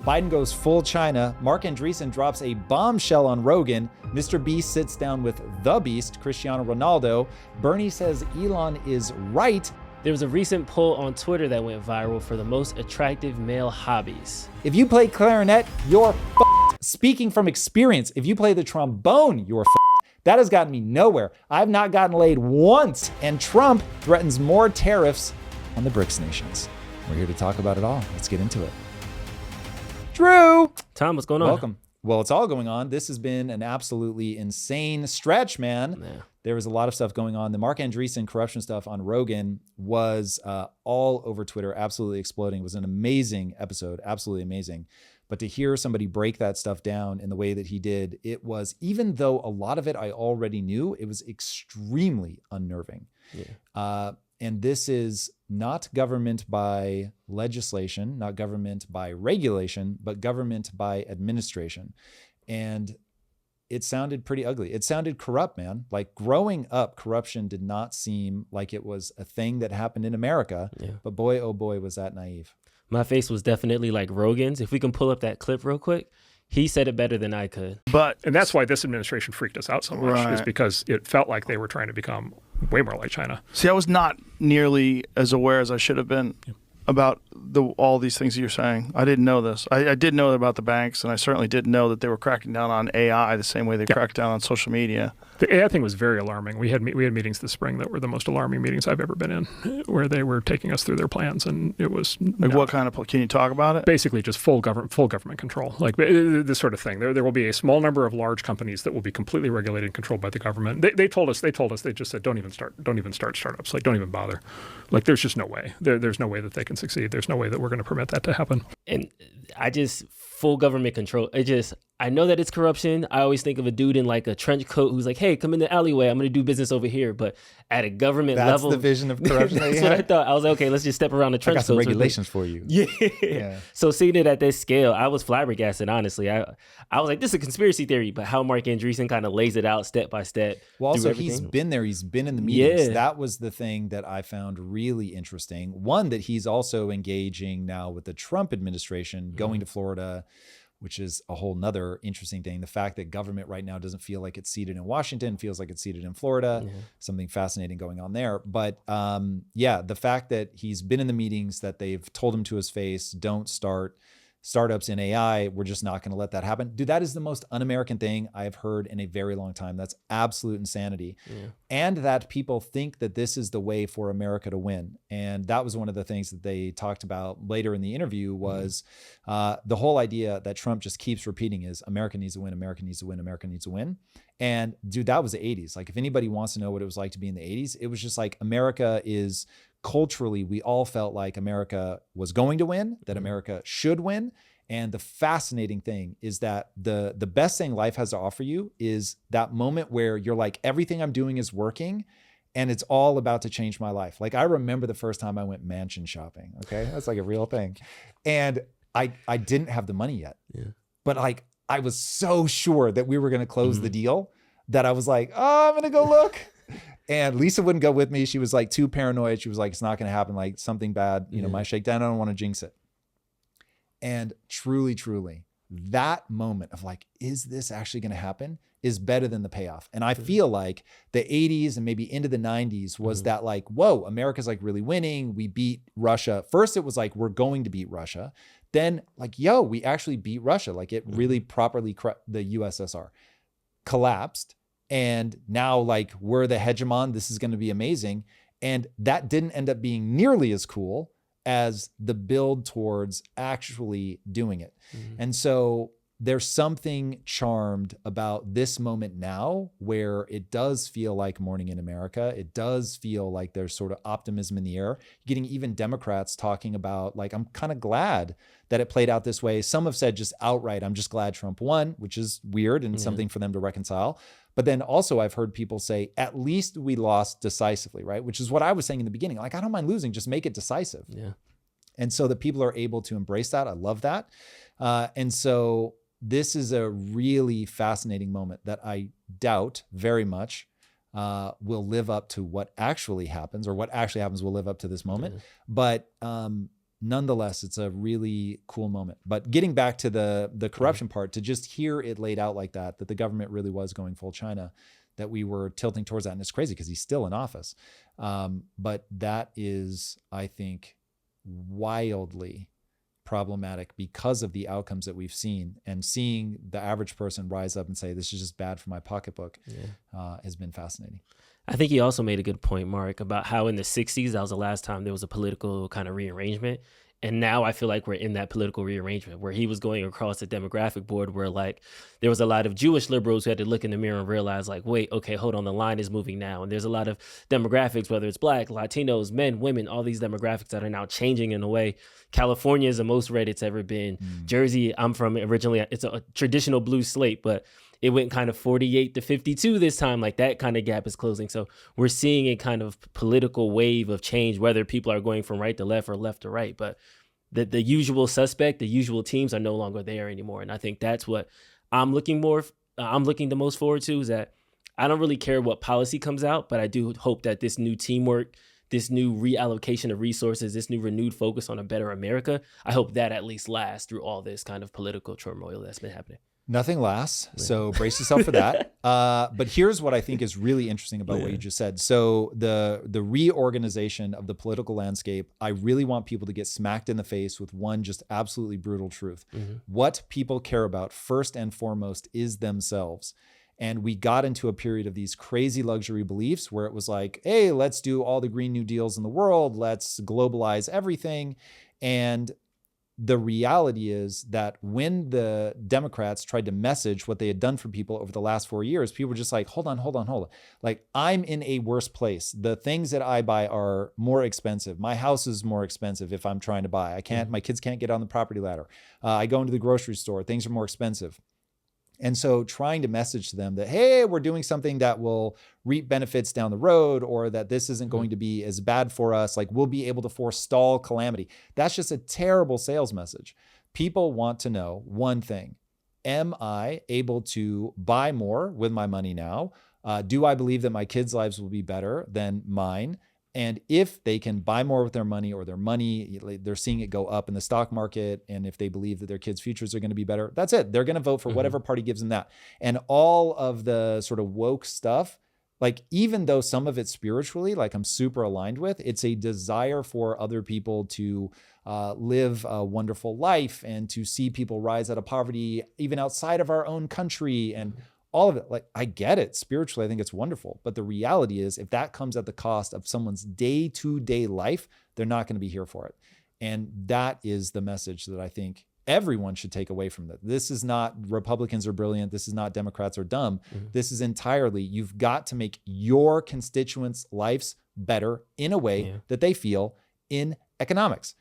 Biden goes full China. Marc Andreessen drops a bombshell on Rogan. MrBeast sits down with the Beast, Cristiano Ronaldo. Bernie says Elon is right. There was a recent poll on Twitter that went viral for the most attractive male hobbies. If you play clarinet, you're f***ed. Speaking from experience, if you play the trombone, you're f***ed. That has gotten me nowhere. I've not gotten laid once, and Trump threatens more tariffs on the BRICS nations. We're here to talk about it all. Let's get into it. Drew! Tom, what's going on? Welcome. Well, it's all going on. This has been an absolutely insane stretch, man. Yeah. There was a lot of stuff going on. The Marc Andreessen corruption stuff on Rogan was all over Twitter, absolutely exploding. It was an amazing episode, absolutely amazing. But to hear somebody break that stuff down in the way that he did, it was, even though a lot of it I already knew, it was extremely unnerving. Yeah. And this is not government by legislation, not government by regulation, but government by administration. And it sounded pretty ugly. It sounded corrupt, man. Like growing up, corruption did not seem like it was a thing that happened in America. Yeah. But boy, oh boy, was that naive. My face was definitely like Rogan's. If we can pull up that clip real quick. He said it better than I could. And that's why this administration freaked us out so much, is because it felt like they were trying to become way more like China. See, I was not nearly as aware as I should have been about all these things that you're saying. I didn't know this. I did know about the banks, and I certainly did know that they were cracking down on AI the same way they cracked down on social media. The AI thing was very alarming. We had meetings this spring that were the most alarming meetings I've ever been in, where they were taking us through their plans, and it was what kind of? Can you talk about it? Basically, just full government control, like this sort of thing. There will be a small number of large companies that will be completely regulated and controlled by the government. They told us. They just said, don't even start startups. Like, don't even bother. Like, there's just no way. There's no way that they can succeed. There's no way that we're going to permit that to happen. And I just full government control. I know that it's corruption. I always think of a dude in like a trench coat who's like, hey, come in the alleyway. I'm going to do business over here. But at a government level. That's the vision of corruption. That's what I thought. I was like, okay, let's just step around the trench coat. I got some regulations for you. Yeah. So seeing it at this scale, I was flabbergasted, honestly. I was like, this is a conspiracy theory. But how Marc Andreessen kind of lays it out step by step. Well, also, he's been there. He's been in the meetings. Yeah. That was the thing that I found really interesting. One, that he's also engaging now with the Trump administration, going to Florida, which is a whole nother interesting thing. The fact that government right now doesn't feel like it's seated in Washington, feels like it's seated in Florida, something fascinating going on there. But the fact that he's been in the meetings, that they've told him to his face, don't start startups in AI, we're just not going to let that happen. Dude, that is the most un-American thing I have heard in a very long time. That's absolute insanity. Yeah. And that people think that this is the way for America to win. And that was one of the things that they talked about later in the interview was the whole idea that Trump just keeps repeating is America needs to win, America needs to win, America needs to win. And dude, that was the 80s. Like if anybody wants to know what it was like to be in the 80s, it was just like America is culturally, we all felt like America was going to win, that America should win. And the fascinating thing is that the best thing life has to offer you is that moment where you're like, everything I'm doing is working and it's all about to change my life. Like I remember the first time I went mansion shopping. Okay. That's like a real thing. And I didn't have the money yet, but like, I was so sure that we were going to close the deal that I was like, oh, I'm going to go look. And Lisa wouldn't go with me. She was like too paranoid. She was like, it's not going to happen. Like something bad, you know, my shakedown. I don't want to jinx it. And truly, truly, that moment of like, is this actually going to happen is better than the payoff. And I feel like the 80s and maybe into the 90s was that like, whoa, America's like really winning. We beat Russia. First, it was like, we're going to beat Russia. Then like, yo, we actually beat Russia. Like it really properly, the USSR collapsed. And now like we're the hegemon, this is going to be amazing. And that didn't end up being nearly as cool as the build towards actually doing it. And so there's something charmed about this moment now where it does feel like morning in America. It does feel like there's sort of optimism in the air. You're getting even Democrats talking about like, I'm kind of glad that it played out this way. Some have said just outright, I'm just glad Trump won, which is weird and something for them to reconcile. But then also I've heard people say, at least we lost decisively, right? Which is what I was saying in the beginning. Like, I don't mind losing, just make it decisive. Yeah. And so that people are able to embrace that. I love that. And so this is a really fascinating moment that I doubt very much will live up to what actually happens, or what actually happens will live up to this moment. But nonetheless, it's a really cool moment. But getting back to the corruption part, to just hear it laid out like that the government really was going full China, that we were tilting towards that. And it's crazy because he's still in office. But that is, I think, wildly problematic because of the outcomes that we've seen, and seeing the average person rise up and say, this is just bad for my pocketbook, has been fascinating. I think he also made a good point, Mark, about how in the 60s, that was the last time there was a political kind of rearrangement. And now I feel like we're in that political rearrangement where he was going across the demographic board where like there was a lot of Jewish liberals who had to look in the mirror and realize like, wait, okay, hold on, the line is moving now. And there's a lot of demographics, whether it's Black, Latinos, men, women, all these demographics that are now changing in a way. California is the most red it's ever been. Jersey, I'm from originally, it's a traditional blue slate, but it went kind of 48 to 52 this time. Like that kind of gap is closing. So we're seeing a kind of political wave of change, whether people are going from right to left or left to right. But the usual suspect, the usual teams are no longer there anymore. And I think that's what I'm looking the most forward to, is that I don't really care what policy comes out, but I do hope that this new teamwork, this new reallocation of resources, this new renewed focus on a better America, I hope that at least lasts through all this kind of political turmoil that's been happening. Nothing lasts, so brace yourself for that. But here's what I think is really interesting about what you just said. So the reorganization of the political landscape, I really want people to get smacked in the face with one just absolutely brutal truth. What people care about first and foremost is themselves. And we got into a period of these crazy luxury beliefs where it was like, hey, let's do all the Green New Deals in the world. Let's globalize everything. And the reality is that when the Democrats tried to message what they had done for people over the last 4 years, people were just like, hold on. Like, I'm in a worse place. The things that I buy are more expensive. My house is more expensive if I'm trying to buy. My kids can't get on the property ladder. I go into the grocery store, things are more expensive. And so trying to message to them that, hey, we're doing something that will reap benefits down the road, or that this isn't going to be as bad for us, like we'll be able to forestall calamity. That's just a terrible sales message. People want to know one thing. Am I able to buy more with my money now? Do I believe that my kids' lives will be better than mine? And if they can buy more with their money, or their money, they're seeing it go up in the stock market, and if they believe that their kids' futures are going to be better, that's it. They're going to vote for whatever party gives them that. And all of the sort of woke stuff, like, even though some of it spiritually, like, I'm super aligned with, it's a desire for other people to live a wonderful life and to see people rise out of poverty, even outside of our own country, and all of it. Like, I get it spiritually. I think it's wonderful. But the reality is, if that comes at the cost of someone's day-to-day life, they're not going to be here for it. And that is the message that I think everyone should take away from that. This is not Republicans are brilliant. This is not Democrats are dumb. This is entirely, you've got to make your constituents' lives better in a way that they feel in economics.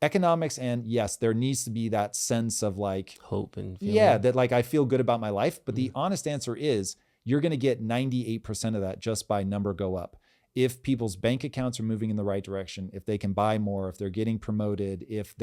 And yes, there needs to be that sense of like hope and that like I feel good about my life. But the honest answer is, you're going to get 98% of that just by number go up. If people's bank accounts are moving in the right direction, if they can buy more, if they're getting promoted, if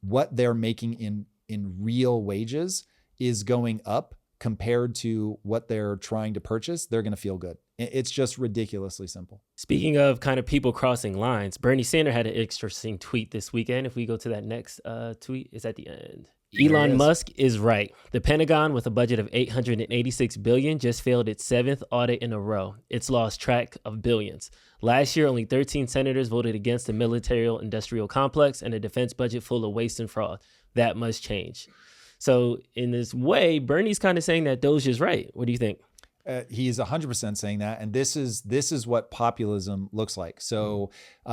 what they're making in real wages is going up compared to what they're trying to purchase, they're going to feel good. It's just ridiculously simple. Speaking of kind of people crossing lines, Bernie Sanders had an interesting tweet this weekend. If we go to that next tweet, it's at the end. Elon Musk is right. The Pentagon, with a budget of $886 billion, just failed its 7th audit in a row. It's lost track of billions. Last year, only 13 senators voted against the military-industrial complex and a defense budget full of waste and fraud. That must change. So in this way, Bernie's kind of saying that DOGE is right. What do you think? He is 100% saying that. And this is what populism looks like. So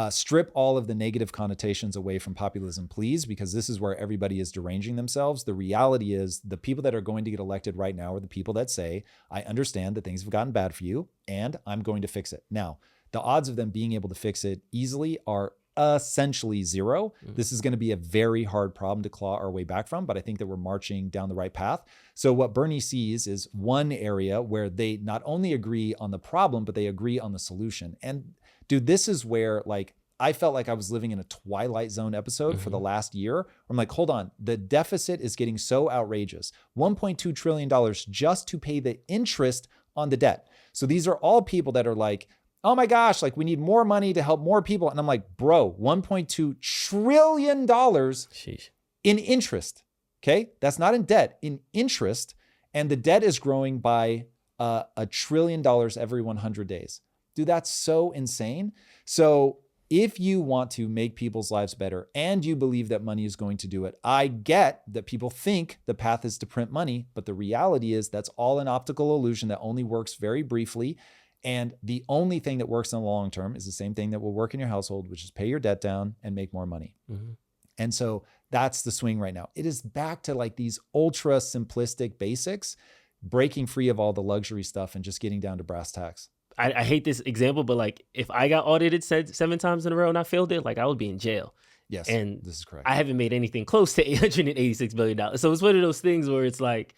strip all of the negative connotations away from populism, please, because this is where everybody is deranging themselves. The reality is, the people that are going to get elected right now are the people that say, I understand that things have gotten bad for you and I'm going to fix it. Now, the odds of them being able to fix it easily are essentially zero. This is going to be a very hard problem to claw our way back from, but I think that we're marching down the right path. So what Bernie sees is one area where they not only agree on the problem, but they agree on the solution. And dude, this is where, like, I felt like I was living in a Twilight Zone episode for the last year. Where I'm like, hold on, the deficit is getting so outrageous. $1.2 trillion just to pay the interest on the debt. So these are all people that are like, oh my gosh, like we need more money to help more people. And I'm like, bro, $1.2 trillion Sheesh. in interest. Okay. That's not in debt, in interest. And the debt is growing by $1 trillion every 100 days. Dude, that's so insane. So if you want to make people's lives better and you believe that money is going to do it, I get that people think the path is to print money, but the reality is that's all an optical illusion that only works very briefly. And the only thing that works in the long term is the same thing that will work in your household, which is pay your debt down and make more money. Mm-hmm. And so that's the swing right now. It is back to like these ultra simplistic basics, breaking free of all the luxury stuff and just getting down to brass tacks. I hate this example, but like if I got audited 7 times in a row and I failed it, like I would be in jail. Yes, and this is correct. I haven't made anything close to $886 billion. So it's one of those things where it's like,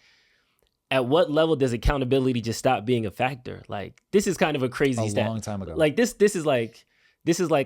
at what level does accountability just stop being a factor? Like this is kind of a crazy stat. A long time ago. Like this is like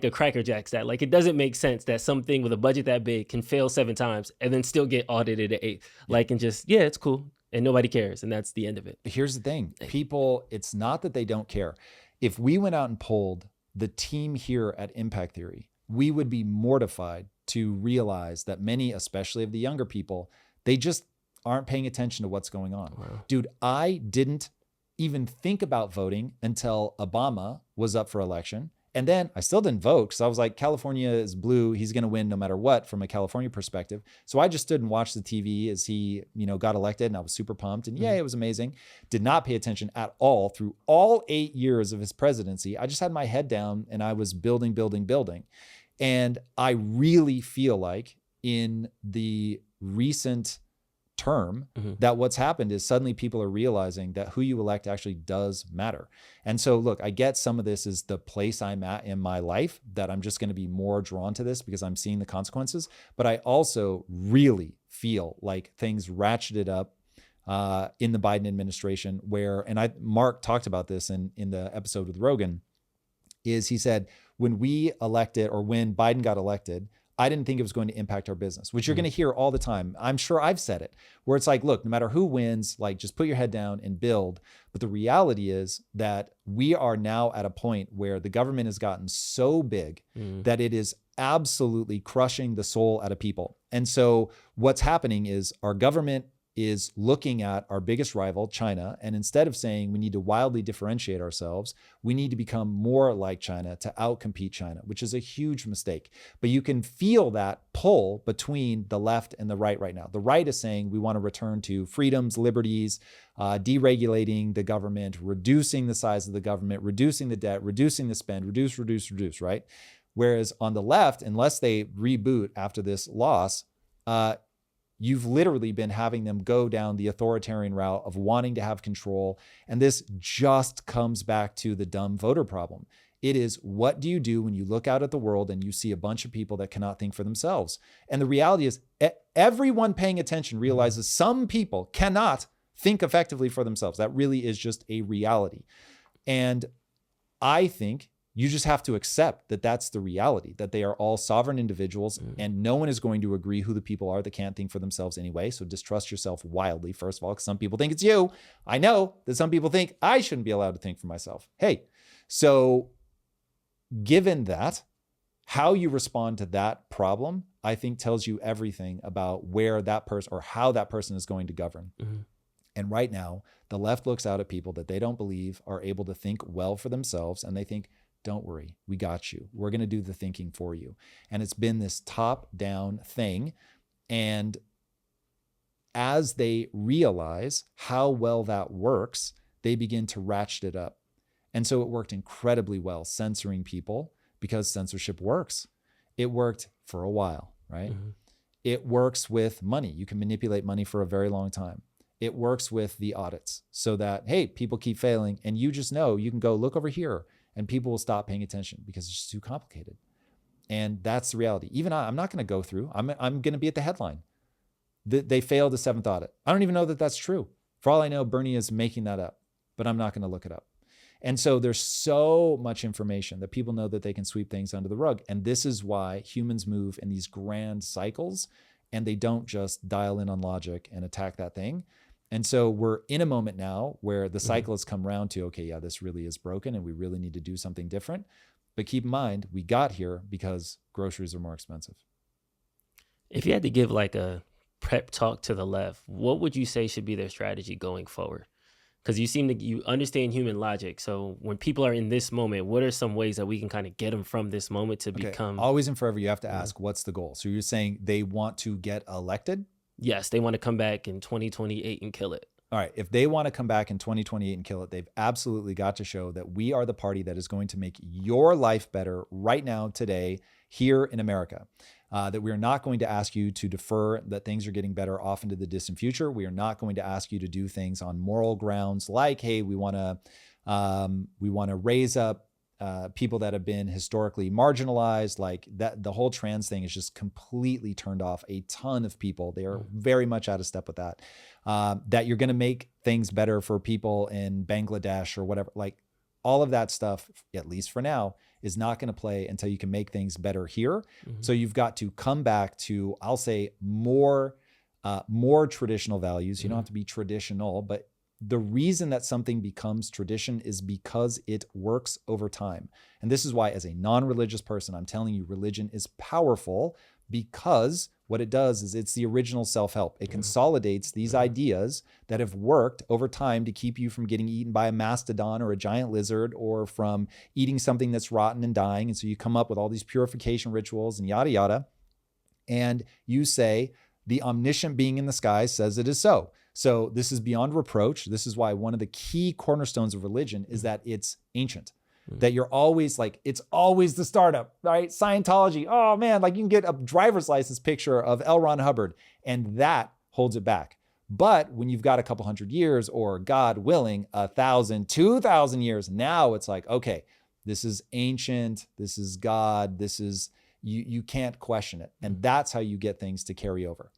a Cracker Jack stat. Like it doesn't make sense that something with a budget that big can fail 7 times and then still get audited at 8. Like and just it's cool. And nobody cares. And that's the end of it. But here's the thing. People, it's not that they don't care. If we went out and polled the team here at Impact Theory, we would be mortified to realize that many, especially of the younger people, they just aren't paying attention to what's going on. Wow. Dude, I didn't even think about voting until Obama was up for election. And then I still didn't vote because I was like, California is blue. He's going to win no matter what from a California perspective. So I just stood and watched the TV as he, got elected, and I was super pumped. And it was amazing. Did not pay attention at all through all 8 years of his presidency. I just had my head down and I was building. And I really feel like in the recent term that what's happened is suddenly people are realizing that who you elect actually does matter. And so look, I get some of this is the place I'm at in my life that I'm just going to be more drawn to this because I'm seeing the consequences. But I also really feel like things ratcheted up in the Biden administration Marc talked about this in the episode with Rogan, is he said, when Biden got elected, I didn't think it was going to impact our business, which you're going to hear all the time. I'm sure I've said it, where it's like, look, no matter who wins, like just put your head down and build. But the reality is that we are now at a point where the government has gotten so big that it is absolutely crushing the soul out of people. And so what's happening is our government is looking at our biggest rival, China, and instead of saying we need to wildly differentiate ourselves, we need to become more like China to outcompete China, which is a huge mistake. But you can feel that pull between the left and the right now. The right is saying we want to return to freedoms, liberties, deregulating the government, reducing the size of the government, reducing the debt, reducing the spend, reduce, right? Whereas on the left, unless they reboot after this loss, you've literally been having them go down the authoritarian route of wanting to have control. And this just comes back to the dumb voter problem. It is, what do you do when you look out at the world and you see a bunch of people that cannot think for themselves? And the reality is everyone paying attention realizes some people cannot think effectively for themselves. That really is just a reality. And I think you just have to accept that that's the reality, that they are all sovereign individuals and no one is going to agree who the people are that can't think for themselves anyway. So distrust yourself wildly, first of all, because some people think it's you. I know that some people think I shouldn't be allowed to think for myself. Hey, so given that, how you respond to that problem, I think tells you everything about where that person or how that person is going to govern. And right now, the left looks out at people that they don't believe are able to think well for themselves, and they think, don't worry, we got you. We're going to do the thinking for you. And it's been this top-down thing. And as they realize how well that works, they begin to ratchet it up. And so it worked incredibly well censoring people because censorship works. It worked for a while, right? It works with money. You can manipulate money for a very long time. It works with the audits so that, hey, people keep failing and you just know you can go look over here and people will stop paying attention because it's just too complicated. And that's the reality. Even I'm not going to go through. I'm going to be at the headline. They failed the 7th audit. I don't even know that that's true. For all I know, Bernie is making that up, but I'm not going to look it up. And so there's so much information that people know that they can sweep things under the rug. And this is why humans move in these grand cycles and they don't just dial in on logic and attack that thing. And so we're in a moment now where the cycle has come around to, okay, yeah, this really is broken and we really need to do something different. But keep in mind, we got here because groceries are more expensive. If you had to give like a prep talk to the left, what would you say should be their strategy going forward? Because you understand human logic. So when people are in this moment, what are some ways that we can kind of get them from this moment to become? Always and forever, you have to ask, what's the goal? So you're saying they want to get elected? Yes, they want to come back in 2028 and kill it. All right. If they want to come back in 2028 and kill it, they've absolutely got to show that we are the party that is going to make your life better right now, today, here in America. That we are not going to ask you to defer that things are getting better off into the distant future. We are not going to ask you to do things on moral grounds like, hey, we want to raise up people that have been historically marginalized. Like that, the whole trans thing is just completely turned off a ton of people. They are very much out of step with that. That you're going to make things better for people in Bangladesh or whatever. Like all of that stuff, at least for now, is not going to play until you can make things better here. So you've got to come back to, I'll say, more traditional values. You don't have to be traditional, but the reason that something becomes tradition is because it works over time. And this is why, as a non-religious person, I'm telling you, religion is powerful, because what it does is it's the original self-help. It consolidates these ideas that have worked over time to keep you from getting eaten by a mastodon or a giant lizard, or from eating something that's rotten and dying. And so you come up with all these purification rituals and yada, yada. And you say, the omniscient being in the sky says it is so. So this is beyond reproach. This is why one of the key cornerstones of religion is that it's ancient. That you're always like, it's always the startup, right? Scientology. Oh man, like you can get a driver's license picture of L. Ron Hubbard, and that holds it back. But when you've got a couple hundred years, or God willing, 1,000, 2,000 years, now it's like, okay, this is ancient. This is God. This is, you can't question it. And that's how you get things to carry over.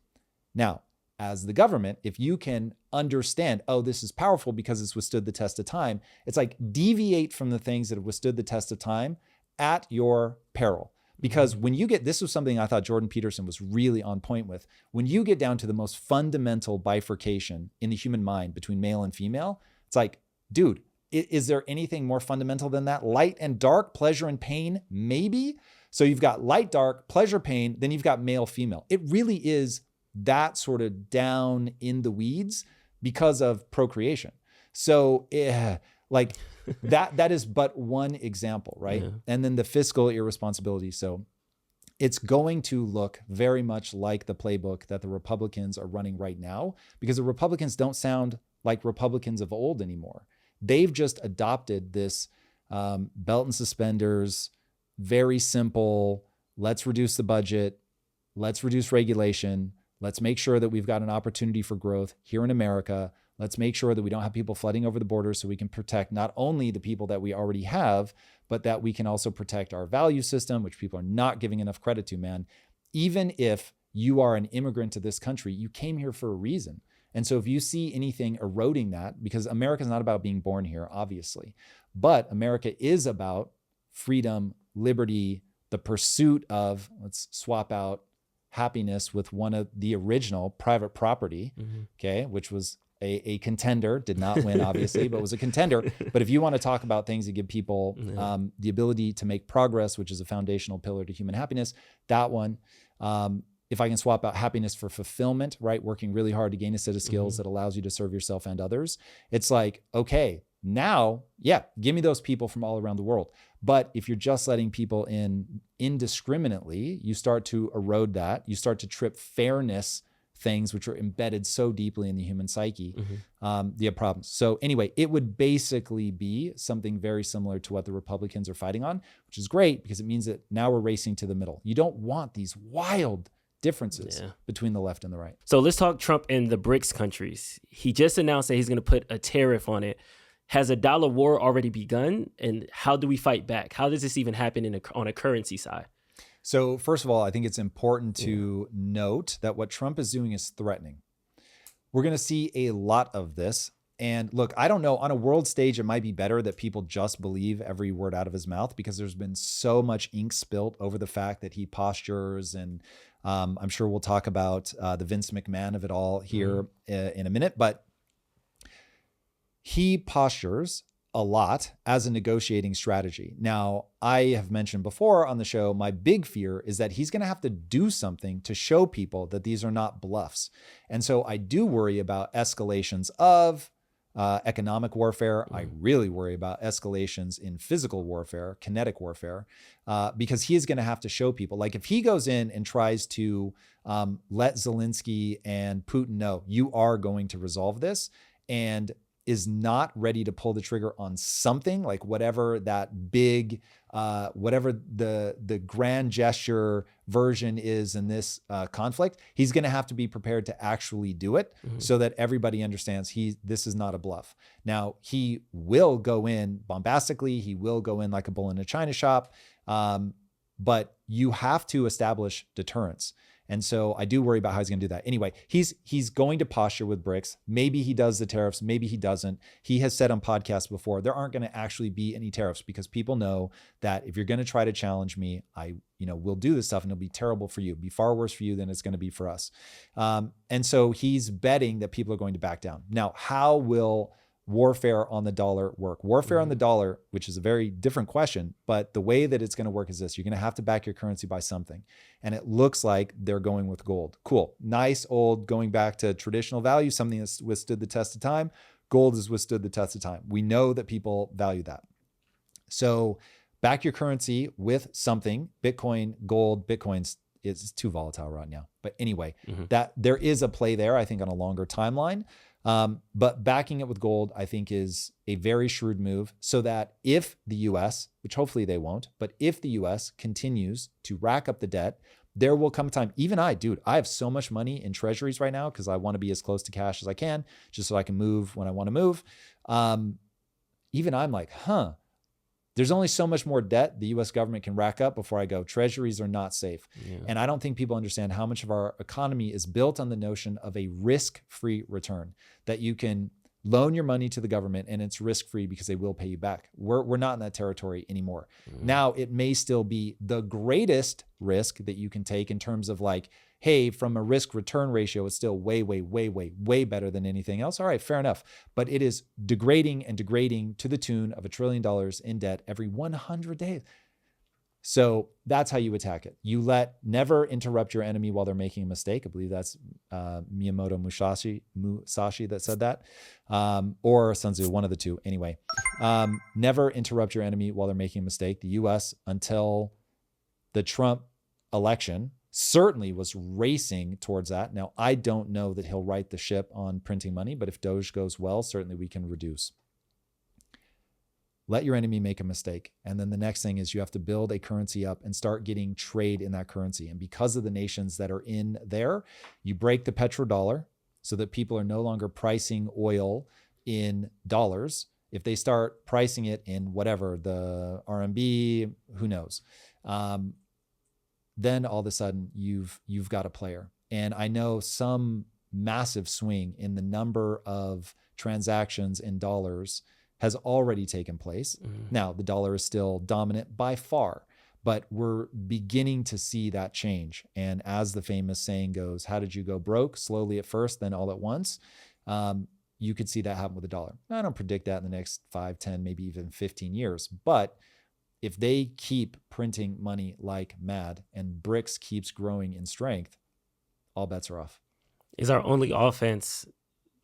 Now, as the government, if you can understand, oh, this is powerful because it's withstood the test of time, it's like deviate from the things that have withstood the test of time at your peril. Because when you get, this was something I thought Jordan Peterson was really on point with. When you get down to the most fundamental bifurcation in the human mind between male and female, it's like, dude, is there anything more fundamental than that? Light and dark, pleasure and pain, maybe. So you've got light, dark, pleasure, pain, then you've got male, female. It really is that sort of down in the weeds because of procreation. So like that is but one example, right? Yeah. And then the fiscal irresponsibility. So it's going to look very much like the playbook that the Republicans are running right now, because the Republicans don't sound like Republicans of old anymore. They've just adopted this belt and suspenders, very simple, let's reduce the budget, let's reduce regulation, let's make sure that we've got an opportunity for growth here in America. Let's make sure that we don't have people flooding over the border, so we can protect not only the people that we already have, but that we can also protect our value system, which people are not giving enough credit to, man. Even if you are an immigrant to this country, you came here for a reason. And so if you see anything eroding that, because America is not about being born here, obviously, but America is about freedom, liberty, the pursuit of, let's swap out happiness with one of the original, private property, okay, which was a contender, did not win obviously, but was a contender. But if you want to talk about things that give people the ability to make progress, which is a foundational pillar to human happiness, that one, if I can swap out happiness for fulfillment, right, working really hard to gain a set of skills that allows you to serve yourself and others, it's like, okay, now, yeah, give me those people from all around the world. But if you're just letting people in indiscriminately, you start to erode that. You start to trip fairness things, which are embedded so deeply in the human psyche. You have problems. So anyway, it would basically be something very similar to what the Republicans are fighting on, which is great because it means that now we're racing to the middle. You don't want these wild differences between the left and the right. So let's talk Trump and the BRICS countries. He just announced that he's going to put a tariff on it. Has a dollar war already begun? And how do we fight back? How does this even happen on a currency side? So first of all, I think it's important to note that what Trump is doing is threatening. We're going to see a lot of this. And look, I don't know, on a world stage, it might be better that people just believe every word out of his mouth, because there's been so much ink spilt over the fact that he postures. And I'm sure we'll talk about the Vince McMahon of it all here in a minute. But he postures a lot as a negotiating strategy. Now, I have mentioned before on the show, my big fear is that he's going to have to do something to show people that these are not bluffs. And so I do worry about escalations of economic warfare. I really worry about escalations in physical warfare, kinetic warfare, because he is going to have to show people. Like if he goes in and tries to let Zelensky and Putin know, you are going to resolve this, and is not ready to pull the trigger on something, like whatever that big, whatever the grand gesture version is in this conflict, he's going to have to be prepared to actually do it so that everybody understands this is not a bluff. Now, he will go in bombastically. He will go in like a bull in a china shop. But you have to establish deterrence. And so I do worry about how he's going to do that. Anyway, he's going to posture with BRICS. Maybe he does the tariffs. Maybe he doesn't. He has said on podcasts before, there aren't going to actually be any tariffs because people know that if you're going to try to challenge me, we'll do this stuff and it'll be terrible for you. It'll be far worse for you than it's going to be for us. And so he's betting that people are going to back down. Now, how will warfare on the dollar work? Warfare on the dollar, which is a very different question, but the way that it's going to work is this. You're going to have to back your currency by something. And it looks like they're going with gold. Cool. Nice old going back to traditional value, something that's withstood the test of time. Gold has withstood the test of time. We know that people value that. So back your currency with something. Bitcoin, gold, Bitcoin's is too volatile right now. But anyway, that there is a play there, I think, on a longer timeline. But backing it with gold, I think, is a very shrewd move so that if the US, which hopefully they won't, but if the US continues to rack up the debt, there will come a time, even I have so much money in treasuries right now because I want to be as close to cash as I can, just so I can move when I want to move. Even I'm like, there's only so much more debt the US government can rack up before I go, treasuries are not safe. Yeah. And I don't think people understand how much of our economy is built on the notion of a risk-free return, that you can loan your money to the government and it's risk-free because they will pay you back. We're not in that territory anymore. Now, it may still be the greatest risk that you can take in terms of like, hey, from a risk-return ratio, it's still way, way, way, way, way better than anything else. All right, fair enough. But it is degrading and degrading to the tune of $1 trillion in debt every 100 days. So that's how you attack it. You never interrupt your enemy while they're making a mistake. I believe that's Miyamoto Musashi that said that, or Sun Tzu, one of the two. Anyway, never interrupt your enemy while they're making a mistake. The U.S., until the Trump election, certainly was racing towards that. Now, I don't know that he'll right the ship on printing money, but if DOGE goes well, certainly we can reduce. Let your enemy make a mistake. And then the next thing is you have to build a currency up and start getting trade in that currency. And because of the nations that are in there, you break the petrodollar so that people are no longer pricing oil in dollars. If they start pricing it in whatever, the RMB, who knows? Then all of a sudden you've got a player. And I know some massive swing in the number of transactions in dollars has already taken place. Now, the dollar is still dominant by far, but we're beginning to see that change. And as the famous saying goes, how did you go broke? Slowly at first, then all at once. You could see that happen with the dollar. I don't predict that in the next 5, 10, maybe even 15 years. But if they keep printing money like mad and BRICS keeps growing in strength, all bets are off. Is our only offense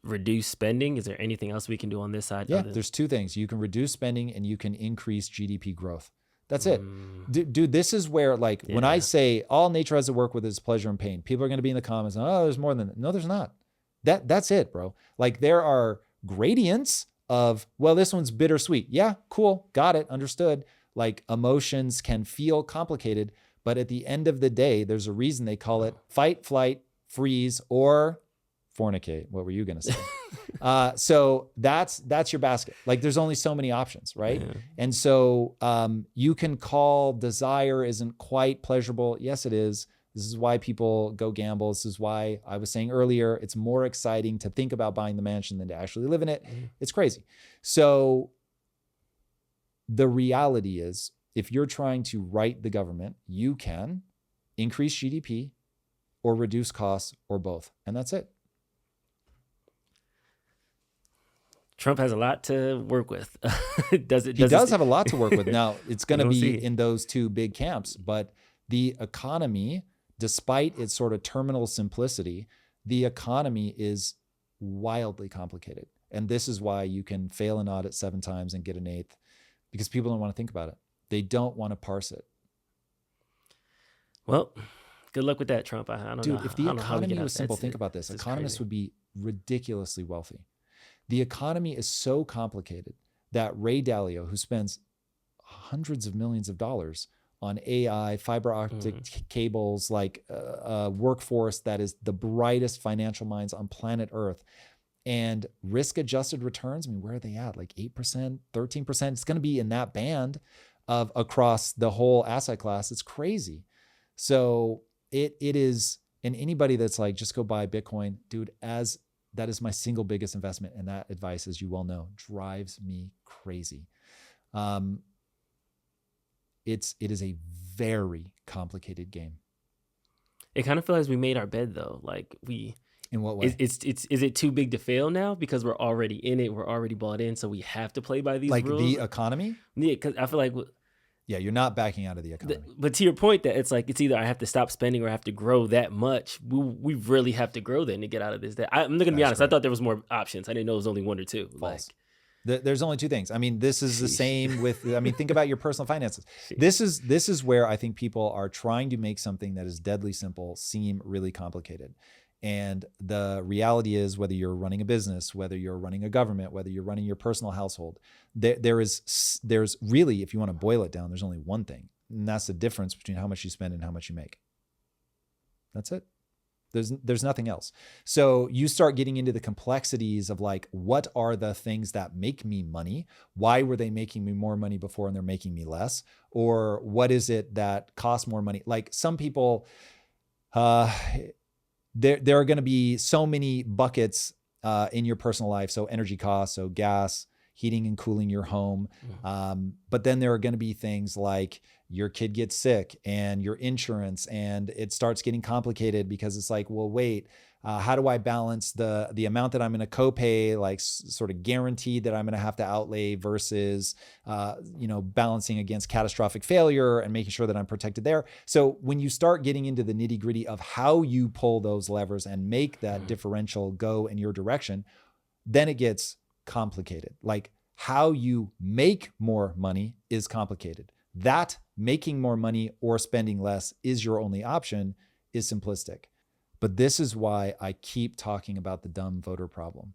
reduce spending? Is there anything else we can do on this side? Yeah, there's two things. You can reduce spending and you can increase GDP growth. That's it. Dude, this is where, like, when I say all nature has to work with is pleasure and pain, people are going to be in the comments, oh, there's more than that. No, there's not. That's it, bro. Like, there are gradients of, well, this one's bittersweet. Yeah, cool. Got it. Understood. Like, emotions can feel complicated, but at the end of the day, there's a reason they call it fight, flight, freeze, or fornicate. What were you going to say? So that's your basket. Like, there's only so many options, right? Yeah. And so you can call desire isn't quite pleasurable. Yes, it is. This is why people go gamble. This is why I was saying earlier, it's more exciting to think about buying the mansion than to actually live in it. It's crazy. So the reality is, if you're trying to right the government, you can increase GDP or reduce costs or both. And that's it. Trump has a lot to work with. He does have a lot to work with. Now, it's going to be in those two big camps, but the economy, despite its sort of terminal simplicity, the economy is wildly complicated. And this is why you can fail an audit 7 times and get an 8th, because people don't want to think about it. They don't want to parse it. Well, good luck with that, Trump. I don't know. Dude, if the economy was simple, think about this. Economists would be ridiculously wealthy. The economy is so complicated that Ray Dalio, who spends hundreds of millions of dollars on AI, fiber optic cables, like a workforce that is the brightest financial minds on planet Earth, and risk-adjusted returns, I mean, where are they at? Like 8%, 13%? It's going to be in that band of across the whole asset class. It's crazy. So it is, and anybody that's like, just go buy Bitcoin, dude, that is my single biggest investment. And that advice, as you well know, drives me crazy. It is a very complicated game. It kind of feels like we made our bed though. Like in what way? Is it too big to fail now because we're already in it? We're already bought in, so we have to play by these rules. Like the economy? Yeah, because I feel like. Yeah, you're not backing out of the economy. But to your point, that it's like it's either I have to stop spending or I have to grow that much. We really have to grow then to get out of this. I'm not gonna be honest. Right. I thought there was more options. I didn't know it was only 1 or 2. False. There's only 2 things. I mean, this is the same with. I mean, think about your personal finances. This is where I think people are trying to make something that is deadly simple seem really complicated. And the reality is, whether you're running a business, whether you're running a government, whether you're running your personal household, there's really, if you want to boil it down, there's only one thing, and that's the difference between how much you spend and how much you make. That's it. There's nothing else. So you start getting into the complexities of like, what are the things that make me money? Why were they making me more money before and they're making me less? Or what is it that costs more money? Like some people, there are going to be so many buckets in your personal life. So energy costs, so gas, heating and cooling your home. But then there are going to be things like your kid gets sick and your insurance, and it starts getting complicated because it's like, well, wait, how do I balance the amount that I'm going to copay, like sort of guaranteed that I'm going to have to outlay versus, balancing against catastrophic failure and making sure that I'm protected there. So when you start getting into the nitty gritty of how you pull those levers and make that differential go in your direction, then it gets complicated. Like how you make more money is complicated. That making more money or spending less is your only option is simplistic. But this is why I keep talking about the dumb voter problem.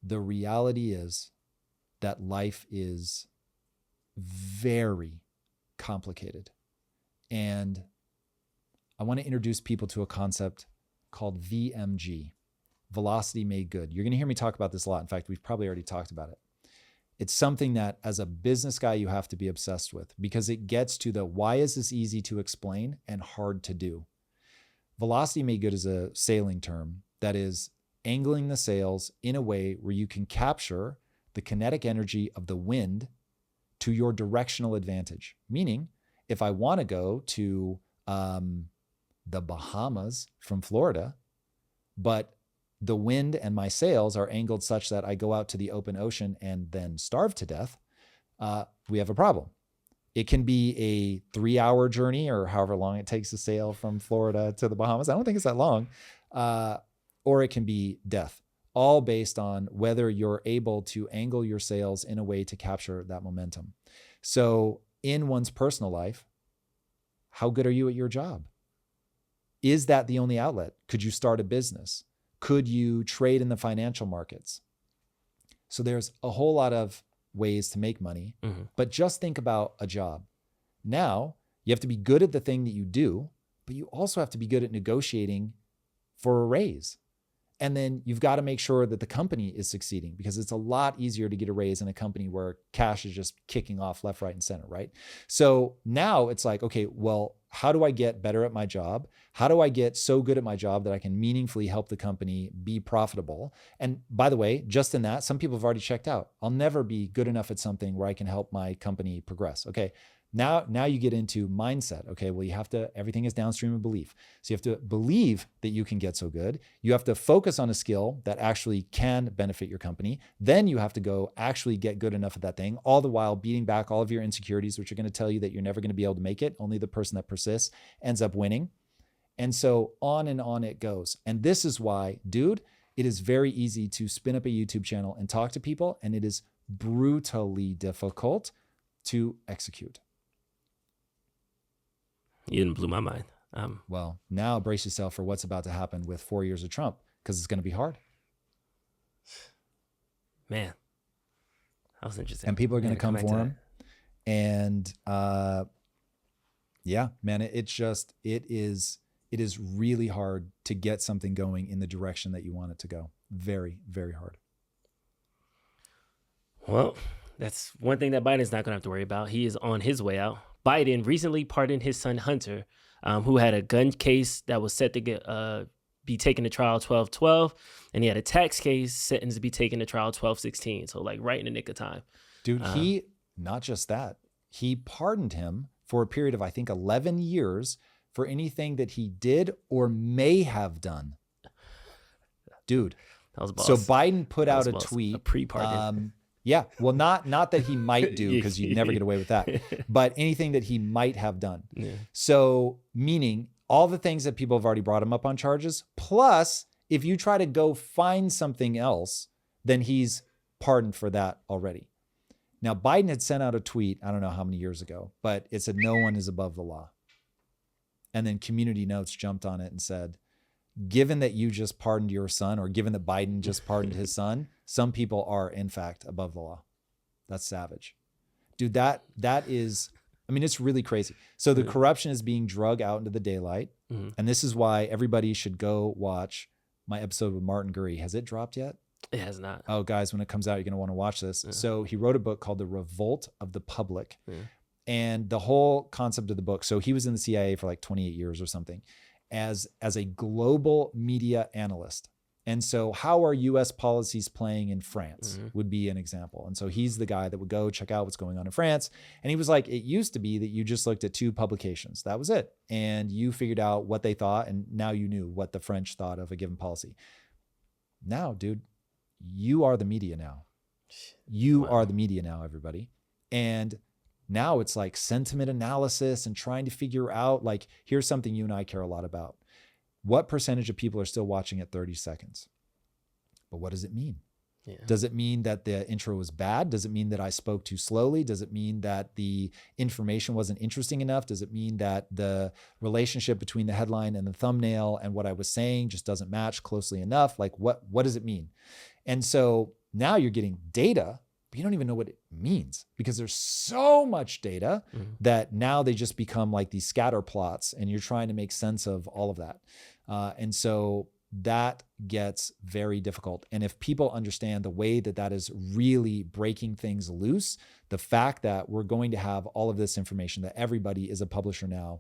The reality is that life is very complicated. And I want to introduce people to a concept called V.M.G, velocity made good. You're going to hear me talk about this a lot. In fact, we've probably already talked about it. It's something that as a business guy, you have to be obsessed with because it gets to the why is this easy to explain and hard to do. Velocity made good is a sailing term that is angling the sails in a way where you can capture the kinetic energy of the wind to your directional advantage. Meaning, if I want to go to the Bahamas from Florida, but the wind and my sails are angled such that I go out to the open ocean and then starve to death, we have a problem. It can be a 3-hour journey or however long it takes to sail from Florida to the Bahamas. I don't think it's that long. Or it can be death, all based on whether you're able to angle your sails in a way to capture that momentum. So in one's personal life, how good are you at your job? Is that the only outlet? Could you start a business? Could you trade in the financial markets? So there's a whole lot of ways to make money, but just think about a job. Now you have to be good at the thing that you do, but you also have to be good at negotiating for a raise. And then you've got to make sure that the company is succeeding because it's a lot easier to get a raise in a company where cash is just kicking off left, right, and center, right? So now it's like, okay, well, how do I get better at my job? How do I get so good at my job that I can meaningfully help the company be profitable? And by the way, just in that, some people have already checked out. I'll never be good enough at something where I can help my company progress. Okay, Now you get into mindset. Okay, well, everything is downstream of belief. So you have to believe that you can get so good. You have to focus on a skill that actually can benefit your company. Then you have to go actually get good enough at that thing, all the while beating back all of your insecurities, which are going to tell you that you're never going to be able to make it. Only the person that persists ends up winning. And so on and on it goes. And this is why, dude, it is very easy to spin up a YouTube channel and talk to people, and it is brutally difficult to execute. You didn't blew my mind. Well, now brace yourself for what's about to happen with 4 years of Trump, because it's going to be hard. Man, that was interesting. And people are going to come for him. And yeah, man, it is really hard to get something going in the direction that you want it to go. Very, very hard. Well, that's one thing that Biden's not going to have to worry about. He is on his way out. Biden recently pardoned his son Hunter, who had a gun case that was set to be taken to trial 12/12, and he had a tax case sentenced to be taken to trial 12/16. So like right in the nick of time. Dude, not just that, he pardoned him for a period of, I think, 11 years for anything that he did or may have done. Dude, that was boss. So Biden put out a boss. tweet. A pre-pardon. Yeah, well, not that he might do, because you'd never get away with that, but anything that he might have done. Yeah. So meaning all the things that people have already brought him up on charges, plus if you try to go find something else, then he's pardoned for that already. Now, Biden had sent out a tweet, I don't know how many years ago, but it said, no one is above the law. And then Community Notes jumped on it and said, given that you just pardoned your son, or given that Biden just pardoned his son, some people are in fact above the law. That's savage. Dude, that is, I mean, it's really crazy. So the corruption is being drug out into the daylight. Mm-hmm. And this is why everybody should go watch my episode with Martin Gurry. Has it dropped yet? It has not. Oh, guys, when it comes out, you're going to want to watch this. Yeah. So he wrote a book called The Revolt of the Public. Yeah. And the whole concept of the book, so he was in the CIA for like 28 years or something as a global media analyst. And so how are US policies playing in France would be an example. And so he's the guy that would go check out what's going on in France. And he was like, it used to be that you just looked at 2 publications. That was it. And you figured out what they thought. And now you knew what the French thought of a given policy. Now, dude, you are the media now. You are the media now, everybody. And now it's like sentiment analysis and trying to figure out, like, here's something you and I care a lot about. What percentage of people are still watching at 30 seconds? But what does it mean? Yeah. Does it mean that the intro was bad? Does it mean that I spoke too slowly? Does it mean that the information wasn't interesting enough? Does it mean that the relationship between the headline and the thumbnail and what I was saying just doesn't match closely enough? Like, what does it mean? And so now you're getting data, but you don't even know what it means, because there's so much data that now they just become like these scatter plots, and you're trying to make sense of all of that. And so that gets very difficult. And if people understand the way that is really breaking things loose, the fact that we're going to have all of this information, that everybody is a publisher now,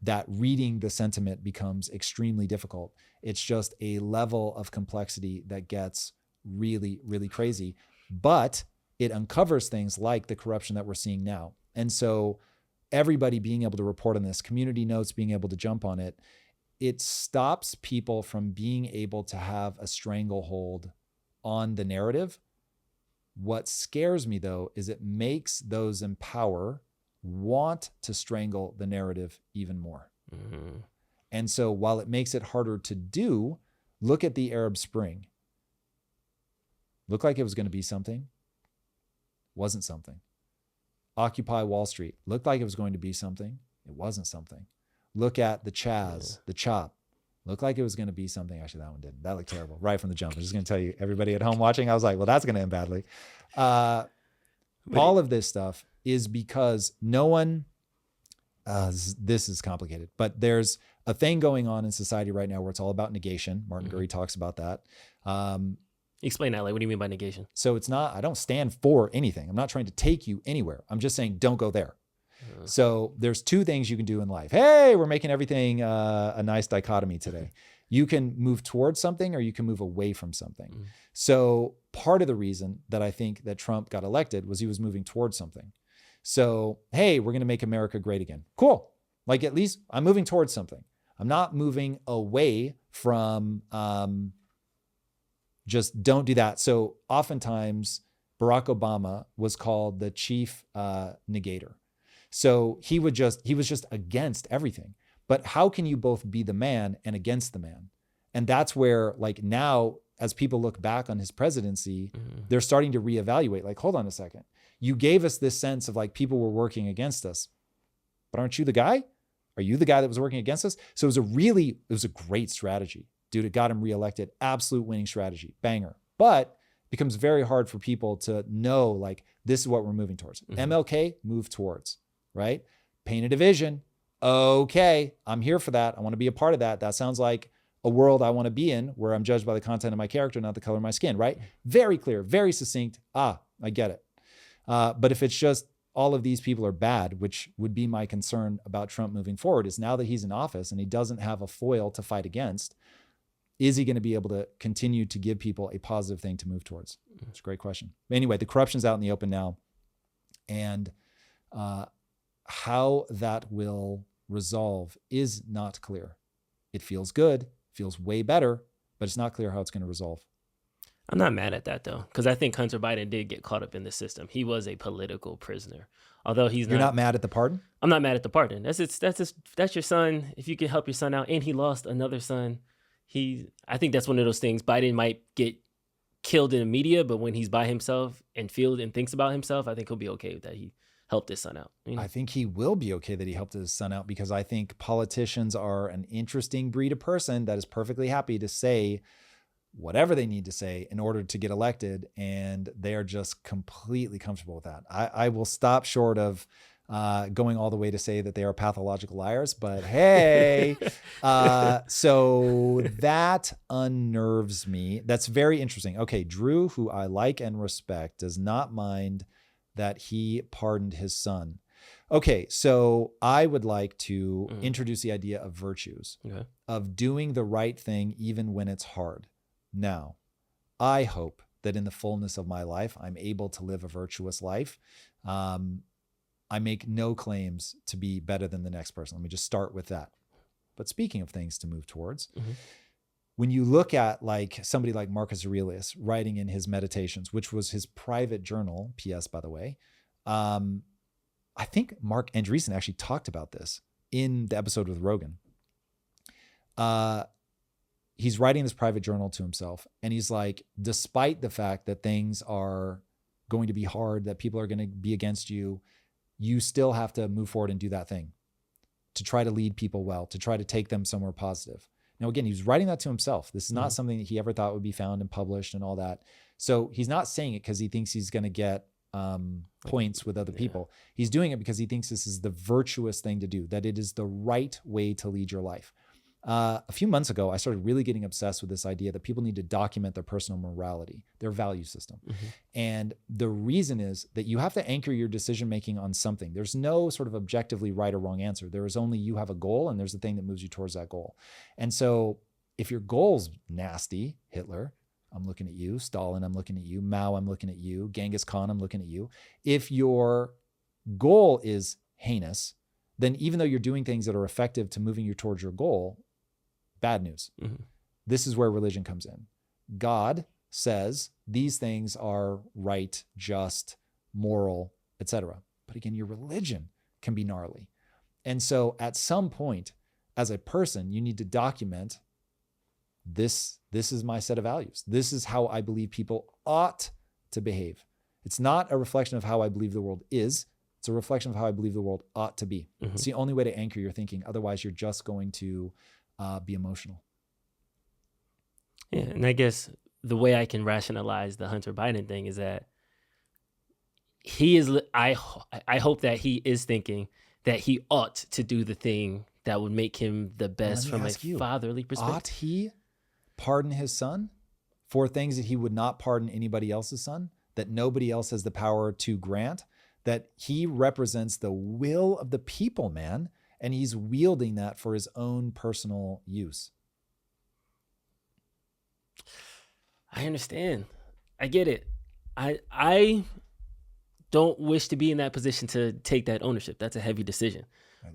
that reading the sentiment becomes extremely difficult. It's just a level of complexity that gets really, really crazy. But it uncovers things like the corruption that we're seeing now. And so everybody being able to report on this, Community Notes being able to jump on it, it stops people from being able to have a stranglehold on the narrative. What scares me, though, is it makes those in power want to strangle the narrative even more. Mm-hmm. And so while it makes it harder to do, look at the Arab Spring. Looked like it was going to be something. Wasn't something. Occupy Wall Street. Looked like it was going to be something. It wasn't something. Look at the Chaz, the Chop. Looked like it was going to be something. Actually, that one didn't. That looked terrible right from the jump. I'm just going to tell you, everybody at home watching, I was like, well, that's going to end badly. All of this stuff is because no one, this is complicated, but there's a thing going on in society right now where it's all about negation. Martin Gurry talks about that. Explain that. Like, what do you mean by negation? So it's not, I don't stand for anything. I'm not trying to take you anywhere. I'm just saying, don't go there. So there's 2 things you can do in life. Hey, we're making everything a nice dichotomy today. You can move towards something, or you can move away from something. So part of the reason that I think that Trump got elected was he was moving towards something. So, hey, we're going to make America great again. Cool. Like, at least I'm moving towards something. I'm not moving away from just don't do that. So oftentimes Barack Obama was called the chief negator. So he was just against everything. But how can you both be the man and against the man? And that's where, like, now, as people look back on his presidency, they're starting to reevaluate, like, hold on a second. You gave us this sense of like people were working against us, but aren't you the guy? Are you the guy that was working against us? So it was a great strategy. Dude, it got him reelected. Absolute winning strategy. Banger. But it becomes very hard for people to know, like, this is what we're moving towards. MLK, move towards, right? Painted a vision. Okay, I'm here for that. I want to be a part of that. That sounds like a world I want to be in where I'm judged by the content of my character, not the color of my skin, right? Very clear, very succinct. I get it. But if it's just all of these people are bad, which would be my concern about Trump moving forward, is now that he's in office and he doesn't have a foil to fight against, is he going to be able to continue to give people a positive thing to move towards? It's a great question. Anyway, the corruption's out in the open now. And how that will resolve is not clear. It feels good, feels way better, but it's not clear how it's going to resolve. I'm not mad at that, though, because I think Hunter Biden did get caught up in the system. He was a political prisoner, although he's not. You're not mad at the pardon? I'm not mad at the pardon. That's your son. If you can help your son out, and he lost another son, I think that's one of those things. Biden might get killed in the media, but when he's by himself and feels and thinks about himself, I think he'll be okay with that. He helped his son out. You know? I think he will be okay that he helped his son out, because I think politicians are an interesting breed of person that is perfectly happy to say whatever they need to say in order to get elected, and they're just completely comfortable with that. I will stop short of going all the way to say that they are pathological liars, but hey, so that unnerves me. That's very interesting. Okay, Drew, who I like and respect, does not mind that he pardoned his son. Okay, so I would like to introduce the idea of virtues, of doing the right thing even when it's hard. Now, I hope that in the fullness of my life, I'm able to live a virtuous life. I make no claims to be better than the next person. Let me just start with that. But speaking of things to move towards, when you look at like somebody like Marcus Aurelius writing in his Meditations, which was his private journal, P.S. by the way, I think Mark Andreessen actually talked about this in the episode with Rogan. He's writing this private journal to himself, and he's like, despite the fact that things are going to be hard, that people are going to be against you, you still have to move forward and do that thing to try to lead people well, to try to take them somewhere positive. Now, again, he was writing that to himself. This is not something that he ever thought would be found and published and all that. So he's not saying it because he thinks he's going to get points with other people. He's doing it because he thinks this is the virtuous thing to do, that it is the right way to lead your life. A few months ago, I started really getting obsessed with this idea that people need to document their personal morality, their value system. And the reason is that you have to anchor your decision-making on something. There's no sort of objectively right or wrong answer. There is only you have a goal, and there's the thing that moves you towards that goal. And so if your goal's nasty, Hitler, I'm looking at you, Stalin, I'm looking at you, Mao, I'm looking at you, Genghis Khan, I'm looking at you. If your goal is heinous, then even though you're doing things that are effective to moving you towards your goal, bad news. This is where religion comes in. God says these things are right, just, moral, etc. But again, your religion can be gnarly. And so at some point, as a person, you need to document this is my set of values. This is how I believe people ought to behave. It's not a reflection of how I believe the world is. It's a reflection of how I believe the world ought to be. It's the only way to anchor your thinking. Otherwise, you're just going to be emotional. Yeah, and I guess the way I can rationalize the Hunter Biden thing is that he is. I hope that he is thinking that he ought to do the thing that would make him the best from a fatherly perspective. Ought he pardon his son for things that he would not pardon anybody else's son, that nobody else has the power to grant, that he represents the will of the people, man, and he's wielding that for his own personal use. I understand. I get it. I don't wish to be in that position to take that ownership. That's a heavy decision.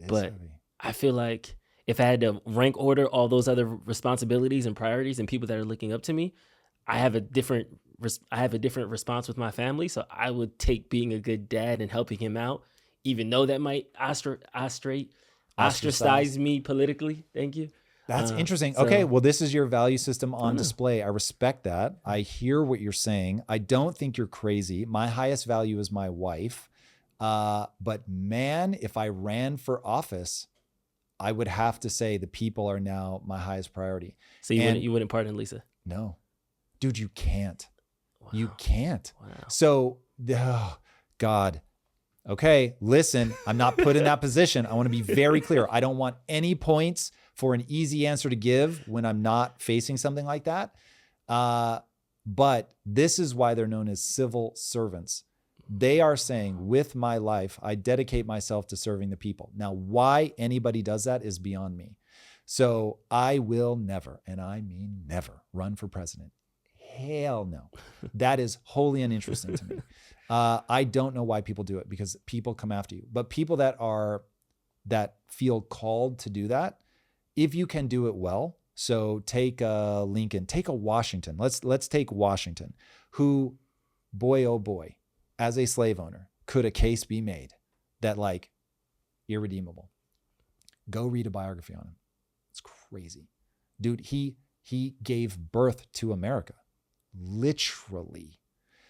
But heavy. I feel like if I had to rank order all those other responsibilities and priorities and people that are looking up to me, I have a different response with my family. So I would take being a good dad and helping him out, even though that might ostracize me politically. Thank you. That's interesting. Okay, well, this is your value system on display. I respect that. I hear what you're saying. I don't think you're crazy. My highest value is my wife. But man, if I ran for office, I would have to say the people are now my highest priority. So you wouldn't pardon Lisa? No. Dude, you can't. Wow. You can't. Wow. So, God. Okay, listen, I'm not put in that position. I want to be very clear. I don't want any points for an easy answer to give when I'm not facing something like that. But this is why they're known as civil servants. They are saying, with my life, I dedicate myself to serving the people. Now, why anybody does that is beyond me. So I will never, and I mean never, run for president. Hell no. That is wholly uninteresting to me. I don't know why people do it, because people come after you. But people that feel called to do that, if you can do it well, so take a Lincoln, take a Washington. Let's take Washington, who, boy, oh boy, as a slave owner, could a case be made that like irredeemable? Go read a biography on him. It's crazy. Dude, he gave birth to America, literally.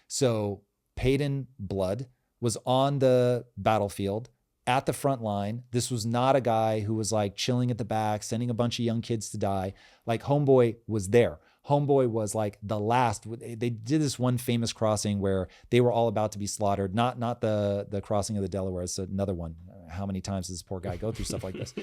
So paid in blood, was on the battlefield, at the front line. This was not a guy who was like chilling at the back, sending a bunch of young kids to die. Like Homeboy was there. Homeboy was like the last. They did this one famous crossing where they were all about to be slaughtered. Not the crossing of the Delaware. It's another one. How many times does this poor guy go through stuff like this?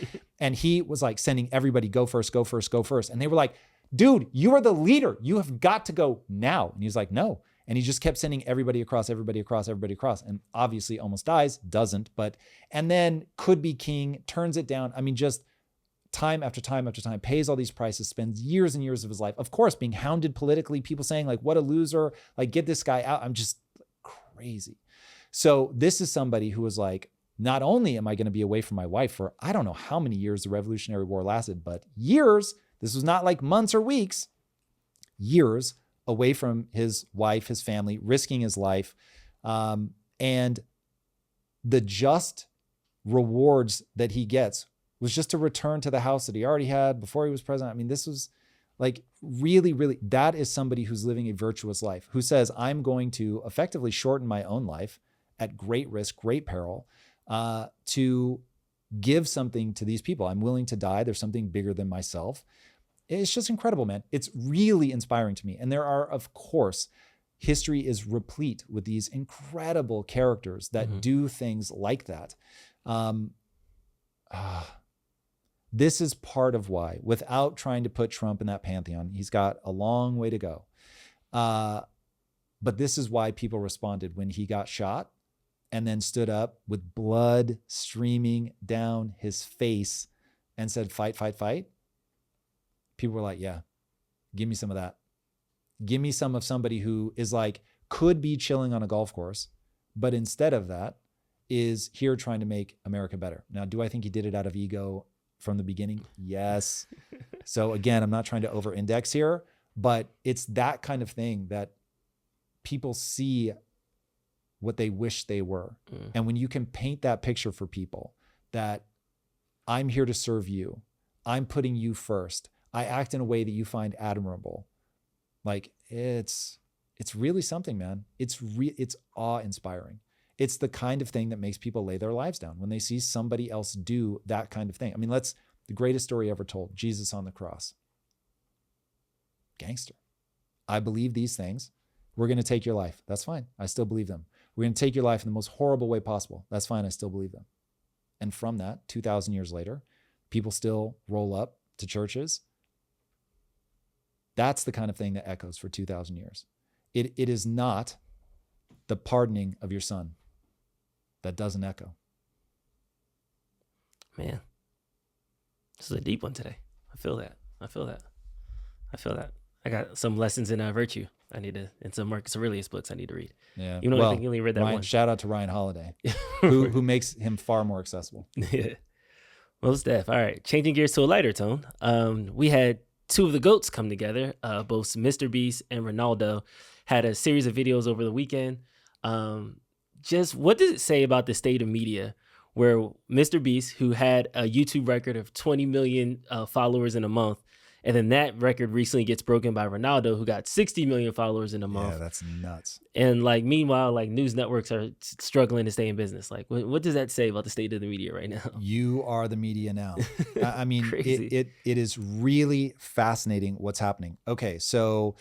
And he was like sending everybody, go first, go first, go first. And they were like, dude, you are the leader. You have got to go now. And he was like, no. And he just kept sending everybody across, everybody across, everybody across. And obviously almost dies, doesn't, and then could be king, turns it down. I mean, just time after time after time, pays all these prices, spends years and years of his life, of course, being hounded politically, people saying like, what a loser, like get this guy out. I'm just crazy. So this is somebody who was like, not only am I going to be away from my wife for, I don't know how many years the Revolutionary War lasted, but years. This was not like months or weeks, years away from his wife, his family, risking his life. And the just rewards that he gets was just to return to the house that he already had before he was president. I mean, this was like really, really, that is somebody who's living a virtuous life, who says, I'm going to effectively shorten my own life at great risk, great peril, to give something to these people. I'm willing to die. There's something bigger than myself. It's just incredible, man. It's really inspiring to me. And there are, of course, history is replete with these incredible characters that do things like that. This is part of why, without trying to put Trump in that pantheon, he's got a long way to go. But this is why people responded when he got shot and then stood up with blood streaming down his face and said, fight, fight, fight. People were like, yeah, give me some of that. Give me some of somebody who is like, could be chilling on a golf course, but instead of that is here trying to make America better. Now, do I think he did it out of ego from the beginning? Yes. So again, I'm not trying to over-index here, but it's that kind of thing that people see what they wish they were. And when you can paint that picture for people that I'm here to serve you, I'm putting you first, I act in a way that you find admirable. Like it's really something, man. It's awe-inspiring. It's the kind of thing that makes people lay their lives down when they see somebody else do that kind of thing. I mean, the greatest story ever told, Jesus on the cross. Gangster. I believe these things. We're going to take your life. That's fine. I still believe them. We're going to take your life in the most horrible way possible. That's fine. I still believe them. And from that, 2,000 years later, people still roll up to churches. That's the kind of thing that echoes for 2,000 years. It is not the pardoning of your son that doesn't echo. Man, this is a deep one today. I feel that. I got some lessons in virtue. I need to, and some Marcus Aurelius books I need to read. Yeah. You know, well, I think you only read that Ryan, one. Shout out to Ryan Holiday, who makes him far more accessible. Yeah. Well, Steph. All right. Changing gears to a lighter tone. We had two of the GOATs come together. Both MrBeast and Ronaldo had a series of videos over the weekend. Just what does it say about the state of media where MrBeast, who had a YouTube record of 20 million followers in a month, and then that record recently gets broken by Ronaldo, who got 60 million followers in a month. Yeah, that's nuts. And like, meanwhile, like news networks are struggling to stay in business. Like, what does that say about the state of the media right now? You are the media now. I mean, Crazy. it is really fascinating what's happening. Okay, so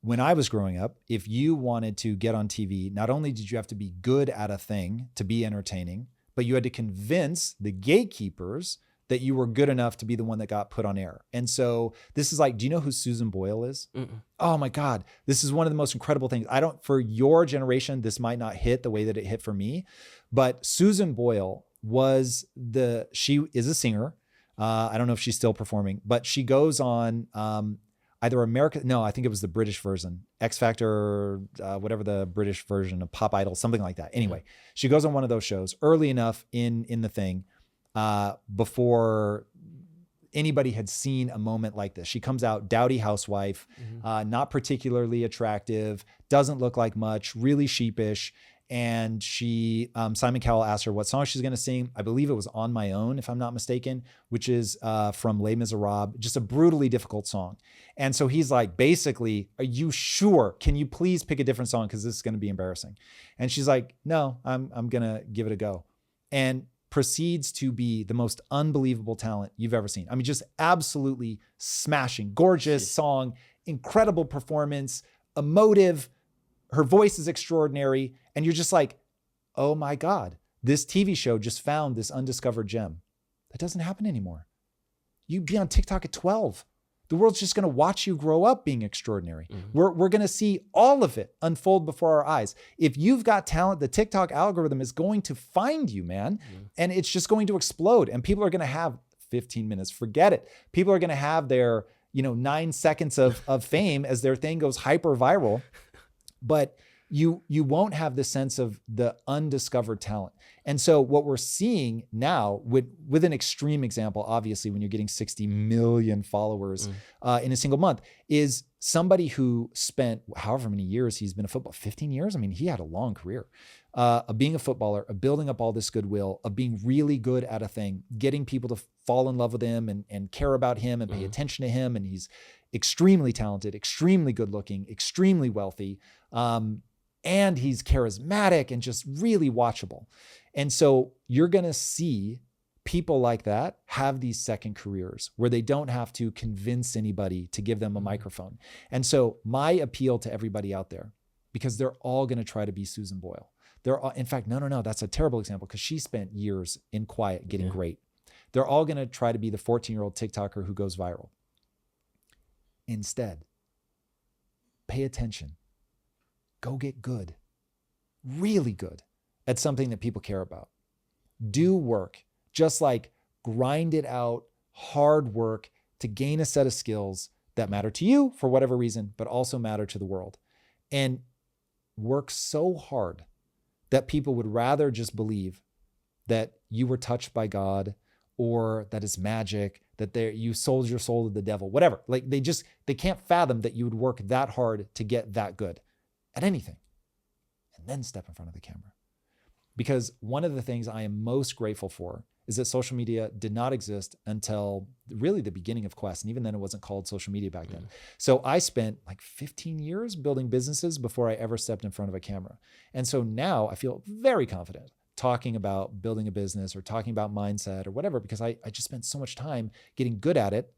when I was growing up, if you wanted to get on TV, not only did you have to be good at a thing to be entertaining, but you had to convince the gatekeepers that you were good enough to be the one that got put on air. And so this is like, do you know who Susan Boyle is? Mm-mm. Oh my God. This is one of the most incredible things. For your generation, this might not hit the way that it hit for me, but Susan Boyle she is a singer. I don't know if she's still performing, but she goes on either I think it was the British version, X Factor, whatever the British version of Pop Idol, something like that. Anyway, she goes on one of those shows early enough in the thing, before anybody had seen a moment like this. She comes out, dowdy housewife, not particularly attractive, doesn't look like much, really sheepish. And Simon Cowell asked her what song she's going to sing. I believe it was On My Own, if I'm not mistaken, which is from Les Miserables, just a brutally difficult song. And so he's like, basically, are you sure? Can you please pick a different song? Because this is going to be embarrassing. And she's like, no, I'm going to give it a go. And proceeds to be the most unbelievable talent you've ever seen. I mean, just absolutely smashing, gorgeous song, incredible performance, emotive. Her voice is extraordinary. And you're just like, oh my God, this TV show just found this undiscovered gem. That doesn't happen anymore. You'd be on TikTok at 12. The world's just going to watch you grow up being extraordinary. We're going to see all of it unfold before our eyes. If you've got talent, the TikTok algorithm is going to find you, man. And it's just going to explode. And people are going to have 15 minutes. Forget it. People are going to have their, 9 seconds of fame as their thing goes hyper viral. But you won't have the sense of the undiscovered talent. And so what we're seeing now with an extreme example, obviously, when you're getting 60 million followers in a single month, is somebody who spent however many years he's been a football, 15 years. I mean, he had a long career of being a footballer, of building up all this goodwill, of being really good at a thing, getting people to fall in love with him and care about him and pay attention to him. And he's extremely talented, extremely good looking, extremely wealthy. And he's charismatic and just really watchable. And so you're going to see people like that have these second careers where they don't have to convince anybody to give them a microphone. And so my appeal to everybody out there, because they're all going to try to be Susan Boyle. They're all, in fact, no, that's a terrible example because she spent years in quiet getting great. They're all going to try to be the 14-year-old TikToker who goes viral. Instead, pay attention. Go get good, really good at something that people care about. Do work, just like grind it out, hard work to gain a set of skills that matter to you for whatever reason, but also matter to the world. And work so hard that people would rather just believe that you were touched by God or that it's magic, that you sold your soul to the devil, whatever. Like they can't fathom that you would work that hard to get that good at anything, and then step in front of the camera. Because one of the things I am most grateful for is that social media did not exist until really the beginning of Quest. And even then it wasn't called social media back then. So I spent like 15 years building businesses before I ever stepped in front of a camera. And so now I feel very confident talking about building a business or talking about mindset or whatever, because I just spent so much time getting good at it,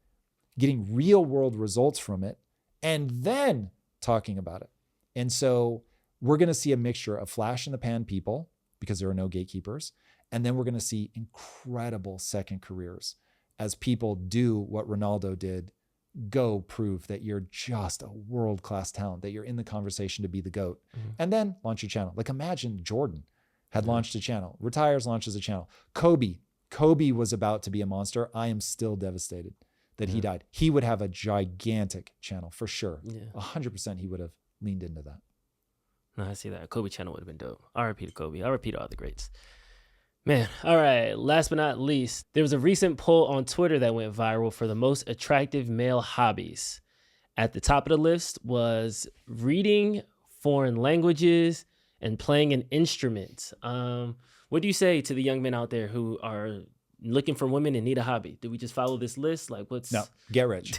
getting real world results from it, and then talking about it. And so we're going to see a mixture of flash in the pan people because there are no gatekeepers. And then we're going to see incredible second careers as people do what Ronaldo did. Go prove that you're just a world-class talent, that you're in the conversation to be the GOAT, and then launch your channel. Like imagine Jordan had launched a channel, retires, launches a channel. Kobe was about to be a monster. I am still devastated that he died. He would have a gigantic channel for sure. 100% he would have leaned into that. No, I see that. Kobe channel would have been dope. R.I.P. to Kobe. R.I.P. to all the greats. Man, all right. Last but not least, there was a recent poll on Twitter that went viral for the most attractive male hobbies. At the top of the list was reading foreign languages and playing an instrument. What do you say to the young men out there who are looking for women and need a hobby? Do we just follow this list? Like, what's... No, get rich.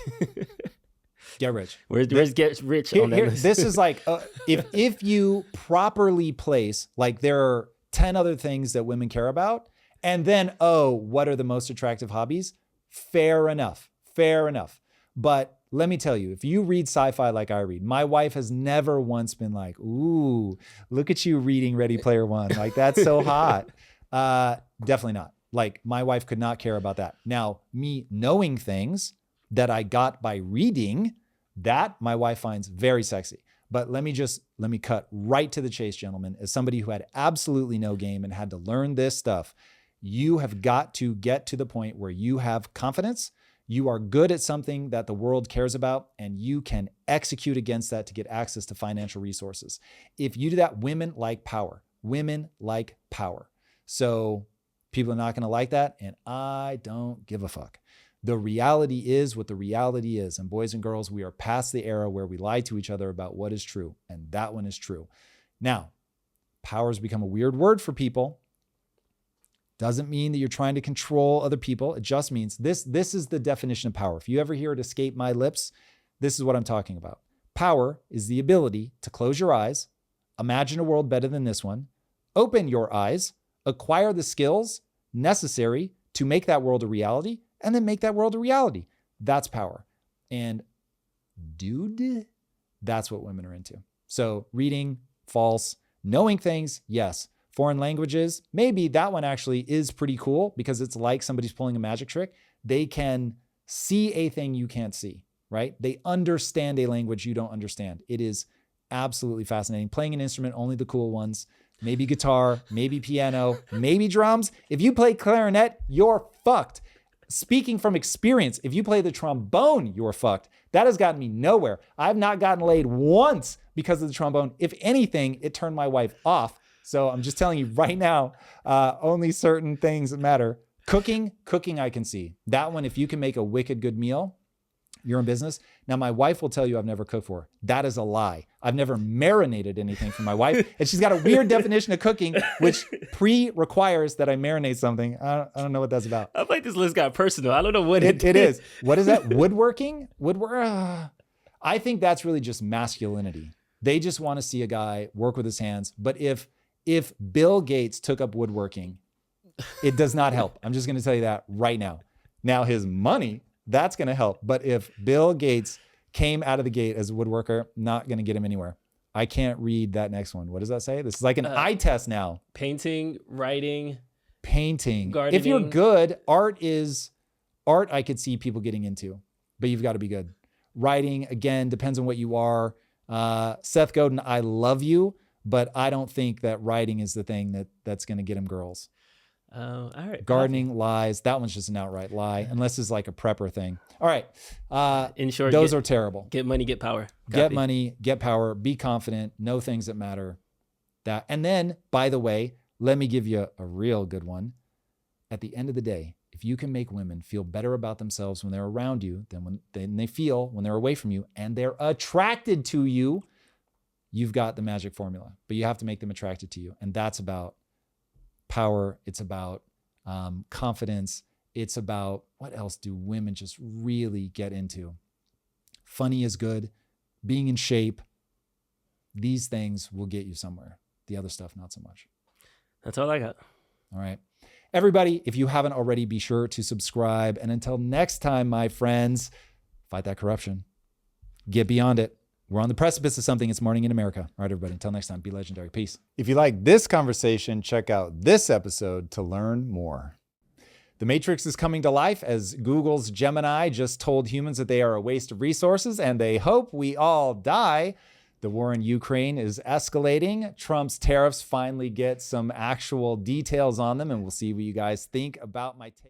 Get rich. Where's get rich on that list? This is like, if you properly place, like there are 10 other things that women care about, and then, what are the most attractive hobbies? Fair enough. But let me tell you, if you read sci-fi like I read, my wife has never once been like, ooh, look at you reading Ready Player One. Like, that's so hot. Definitely not. Like, my wife could not care about that. Now, me knowing things that I got by reading, that my wife finds very sexy. But let me cut right to the chase, gentlemen. As somebody who had absolutely no game and had to learn this stuff, you have got to get to the point where you have confidence. You are good at something that the world cares about, and you can execute against that to get access to financial resources. If you do that, women like power. Women like power. So people are not going to like that, and I don't give a fuck. The reality is what the reality is. And boys and girls, we are past the era where we lie to each other about what is true, and that one is true. Now, power has become a weird word for people. Doesn't mean that you're trying to control other people. It just means this is the definition of power. If you ever hear it escape my lips, this is what I'm talking about. Power is the ability to close your eyes, imagine a world better than this one, open your eyes, acquire the skills necessary to make that world a reality, and then make that world a reality. That's power. And dude, that's what women are into. So reading, false. Knowing things, yes. Foreign languages, maybe that one actually is pretty cool because it's like somebody's pulling a magic trick. They can see a thing you can't see, right? They understand a language you don't understand. It is absolutely fascinating. Playing an instrument, only the cool ones. Maybe guitar, maybe piano, maybe drums. If you play clarinet, you're fucked. Speaking from experience, if you play the trombone, you're fucked. That has gotten me nowhere. I've not gotten laid once because of the trombone. If anything, it turned my wife off. So I'm just telling you right now, only certain things that matter. Cooking I can see. That one, if you can make a wicked good meal, you're in business. Now, my wife will tell you I've never cooked for her. That is a lie. I've never marinated anything for my wife. And she's got a weird definition of cooking, which requires that I marinate something. I don't know what that's about. I feel like this list got personal. I don't know what it is. What is that? Woodworking? I think that's really just masculinity. They just want to see a guy work with his hands. But if Bill Gates took up woodworking, it does not help. I'm just going to tell you that right now. Now, his money, that's going to help. But if Bill Gates came out of the gate as a woodworker, not going to get him anywhere. I can't read that next one. What does that say? This is like an eye test now. Painting, writing, gardening. If you're good, art I could see people getting into, but you've got to be good. Writing, again, depends on what you are. Seth Godin, I love you, but I don't think that writing is the thing that's going to get him girls. All right. Gardening, lies. That one's just an outright lie, unless it's like a prepper thing. All right. In short, those are terrible. Get money, get power. Get money, get power, be confident, know things that matter. And then, by the way, let me give you a real good one. At the end of the day, if you can make women feel better about themselves when they're around you than they feel when they're away from you, and they're attracted to you, you've got the magic formula. But you have to make them attracted to you. And that's about power. It's about confidence. It's about, what else do women just really get into? Funny is good. Being in shape. These things will get you somewhere. The other stuff, not so much. That's all I got. All right. Everybody, if you haven't already, be sure to subscribe. And until next time, my friends, fight that corruption. Get beyond it. We're on the precipice of something. It's morning in America. All right, everybody. Until next time, be legendary. Peace. If you like this conversation, check out this episode to learn more. The Matrix is coming to life as Google's Gemini just told humans that they are a waste of resources and they hope we all die. The war in Ukraine is escalating. Trump's tariffs finally get some actual details on them, and we'll see what you guys think about my take.